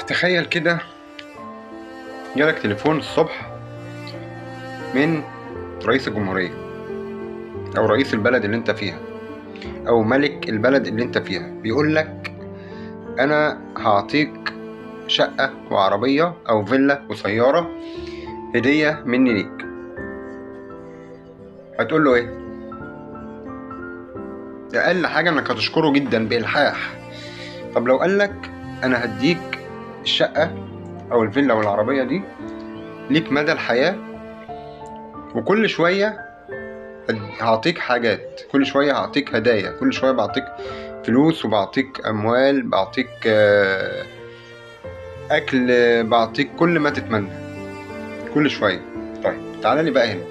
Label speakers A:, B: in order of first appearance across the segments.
A: تخيل كده جالك تليفون الصبح من رئيس الجمهورية أو رئيس البلد اللي انت فيها أو ملك البلد اللي انت فيها، بيقول لك أنا هعطيك شقة وعربية أو فيلا وسيارة هدية مني ليك. هتقول له ايه؟ أقل حاجة إنك هتشكره جدا بإلحاح. طب لو قال لك أنا هديك الشقة أو الفيلا والعربية دي ليك مدى الحياة، وكل شوية هعطيك حاجات، كل شوية هعطيك هدايا، كل شوية بعطيك فلوس وبعطيك أموال، بعطيك أكل، بعطيك كل ما تتمنى كل شوية. طيب تعالى لي بقى هنا،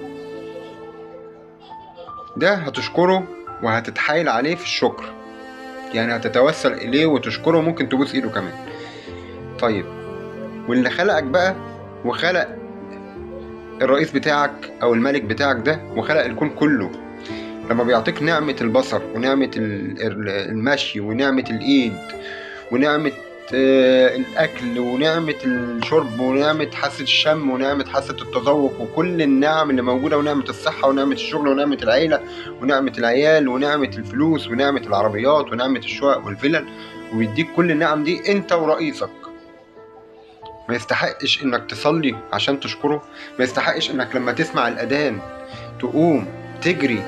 A: ده هتشكره وهتتحايل عليه في الشكر، يعني هتتوسل إليه وتشكره، ممكن تبوس إيده كمان. طيب واللي خلقك بقى وخلق الرئيس بتاعك أو الملك بتاعك ده وخلق الكون كله، لما بيعطيك نعمة البصر ونعمة المشي ونعمة الإيد ونعمة الأكل ونعمة الشرب ونعمة حاسة الشم ونعمة حاسة التذوق وكل النعم اللي موجودة، ونعمة الصحة ونعمة الشغل ونعمة العيلة ونعمة العيال ونعمة الفلوس ونعمة العربيات ونعمة الشقق والفلل، ويديك كل النعم دي أنت ورئيسك، ما يستحقش إنك تصلي عشان تشكره؟ ما يستحقش إنك لما تسمع الأذان تقوم تجري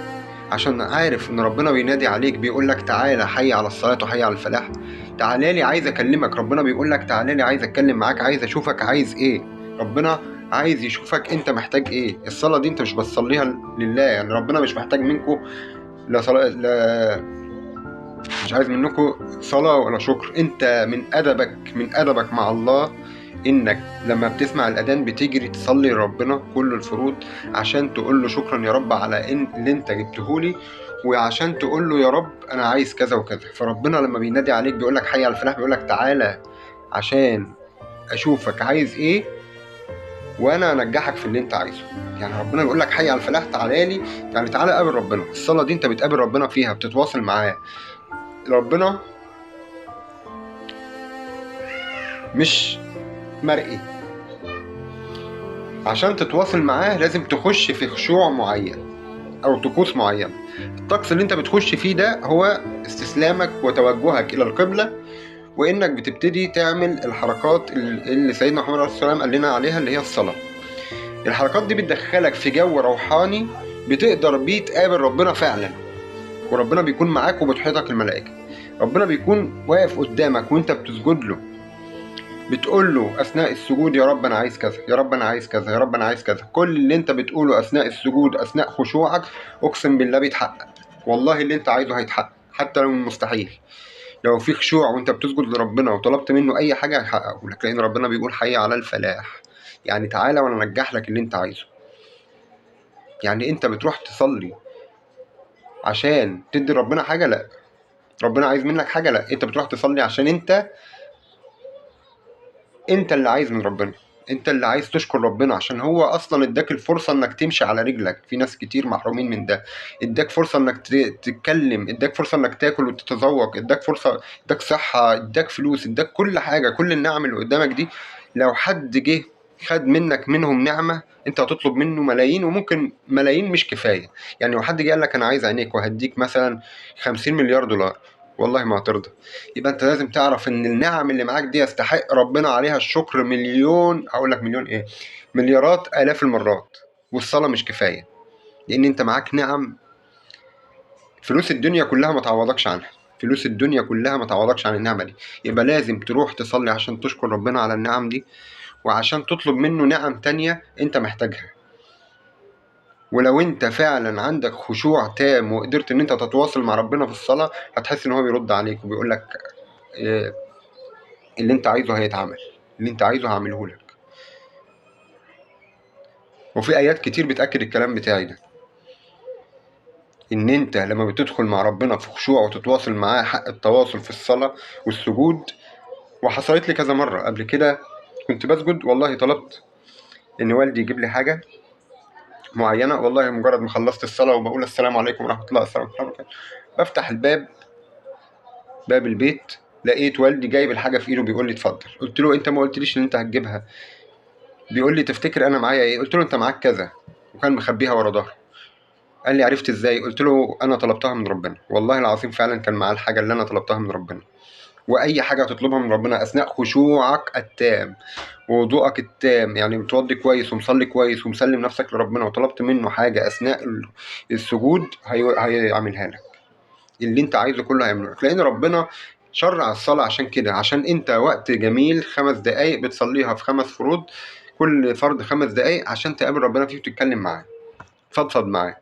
A: عشان عارف ان ربنا بينادي عليك، بيقول لك تعالى حي على الصلاة وحي على الفلاح، تعالى لي عايز اكلمك، ربنا بيقول لك تعالى لي عايز اتكلم معاك، عايز اشوفك عايز ايه، ربنا عايز يشوفك انت محتاج ايه. الصلاة دي انت مش بتصليها لله، يعني ربنا مش محتاج منكم لا صلاة، لا مش عايز منكم صلاة ولا شكر. انت من ادبك مع الله انك لما بتسمع الاذان بتجري تصلي لربنا كل الفروض عشان تقول له شكرا يا رب على ان اللي انت جبتهولي، وعشان تقول له يا رب انا عايز كذا وكذا. فربنا لما بينادي عليك بيقول لك حي على الفلاح، بيقول لك تعالى عشان اشوفك عايز ايه وانا انجحك في اللي انت عايزه. يعني ربنا بيقول لك حي على الفلاح، تعالى لي، يعني تعالى قابل ربنا. الصلاة دي انت بتقابل ربنا فيها، بتتواصل معاه. ربنا مش مرئي، عشان تتواصل معاه لازم تخش في خشوع معين او طقوس معينه. الطقس اللي انت بتخش فيه ده هو استسلامك وتوجهك الى القبله، وانك بتبتدي تعمل الحركات اللي سيدنا محمد عليه الصلاه والسلام قال لنا عليها، اللي هي الصلاه. الحركات دي بتدخلك في جو روحاني بتقدر بيه تقابل ربنا فعلا، وربنا بيكون معاك وبتحيطك الملائكه. ربنا بيكون واقف قدامك وانت بتسجد له، بتقول له اثناء السجود يا رب انا عايز كذا، يا رب انا عايز كذا، يا رب انا عايز كذا. كل اللي انت بتقوله اثناء السجود اثناء خشوعك اقسم بالله بيتحقق، والله اللي انت عايزه هيتحقق حتى لو مستحيل. لو في خشوع وانت بتسجد لربنا وطلبت منه اي حاجه هيحققه لك، لان ربنا بيقول حي على الفلاح، يعني تعالى وانا انجح لك اللي انت عايزه. يعني انت بتروح تصلي عشان تدي ربنا حاجه؟ لا. ربنا عايز منك حاجه؟ لا. انت بتروح تصلي عشان انت اللي عايز من ربنا، انت اللي عايز تشكر ربنا عشان هو اصلا اداك الفرصة انك تمشي على رجلك. في ناس كتير محرومين من ده. اداك فرصة انك تتكلم، اداك فرصة انك تاكل وتتذوق، اداك فرصة، اداك صحة، اداك فلوس، اداك كل حاجة، كل النعم اللي قدامك دي. لو حد جه خد منك منهم نعمة انت هتطلب منه ملايين، وممكن ملايين مش كفاية. يعني لو حد جه قال لك انا عايز عينيك وهديك مثلا 50 مليار دولار، والله ما هترضى. يبقى انت لازم تعرف ان النعم اللي معاك دي يستحق ربنا عليها الشكر مليون، هقول لك مليون ايه، مليارات الاف المرات. والصلاة مش كفاية، لان انت معاك نعم فلوس الدنيا كلها ما تعوضكش عنها، فلوس الدنيا كلها ما تعوضكش عن النعمة دي. يبقى لازم تروح تصلي عشان تشكر ربنا على النعم دي، وعشان تطلب منه نعم تانية انت محتاجها. ولو انت فعلا عندك خشوع تام وقدرت ان انت تتواصل مع ربنا في الصلاة، هتحس ان هو بيرد عليك وبيقول لك اللي انت عايزه هيتعمل، اللي انت عايزه هعمله لك. وفي ايات كتير بتأكد الكلام بتاعي ده، ان انت لما بتدخل مع ربنا في خشوع وتتواصل معاه حق التواصل في الصلاة والسجود. وحصلت لي كذا مرة قبل كده، كنت بسجد والله طلبت ان والدي يجيب لي حاجة معينة، والله مجرد ما خلصت الصلاة وبقول السلام عليكم ورحمة الله السلام عليكم، بفتح باب البيت لقيت والدي جايب الحاجه في ايده بيقول لي اتفضل. قلت له انت ما قلتليش ان انت هتجيبها. بيقول لي تفتكر انا معايا ايه؟ قلت له انت معاك كذا، وكان مخبيها ورا ظهره. قال لي عرفت ازاي؟ قلت له انا طلبتها من ربنا، والله العظيم فعلا كان معاه الحاجه اللي انا طلبتها من ربنا. واي حاجه هتطلبها من ربنا اثناء خشوعك التام ووضوءك التام، يعني متوضي كويس ومصلي كويس ومسلم نفسك لربنا، وطلبت منه حاجه اثناء السجود، هيعملها لك. اللي انت عايزه كله هيعمله لك، لان ربنا شرع الصلاه عشان كده، عشان انت وقت جميل 5 دقايق بتصليها في 5 فروض، كل فرض 5 دقايق عشان تقابل ربنا فيه وتتكلم معاه، فضفض معاه.